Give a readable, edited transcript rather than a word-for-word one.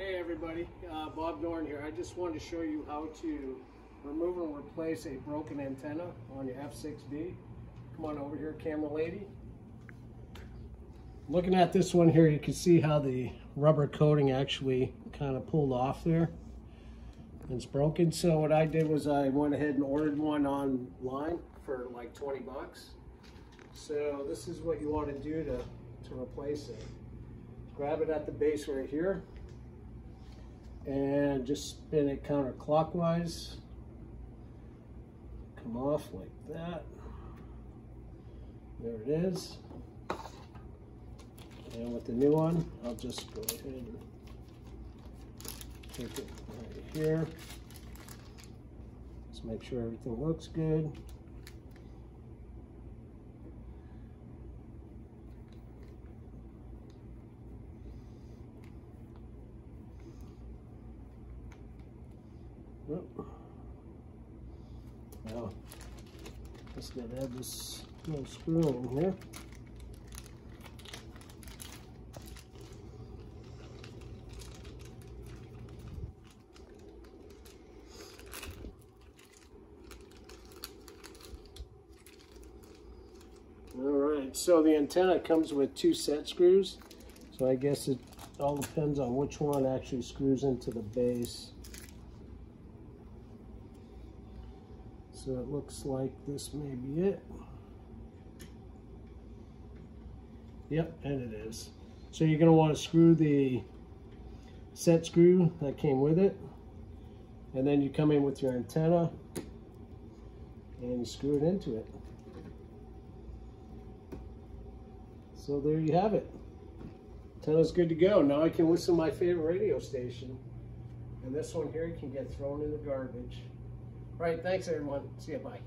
Hey everybody, Bob Dorn here. I just wanted to show you how to remove and replace a broken antenna on your F6B. Come on over here, camera lady. Looking at this one here, you can see how the rubber coating actually kind of pulled off there. It's broken. So what I did was I went ahead and ordered one online for like 20 bucks. So this is what you want to do to replace it. Grab it at the base right here and just spin it counterclockwise. Come off like that. There it is. And with the new one, I'll just go ahead and take it right here. Just make sure everything looks good. Now, just gotta add this little screw in here. Alright, so the antenna comes with 2 set screws, so I guess it all depends on which one actually screws into the base. So it looks like this may be it. Yep, and it is. So you're going to want to screw the set screw that came with it, and then you come in with your antenna and you screw it into it. So there you have it. Antenna's good to go. Now I can listen to my favorite radio station. And this one here can get thrown in the garbage. All right, thanks everyone. See ya, bye.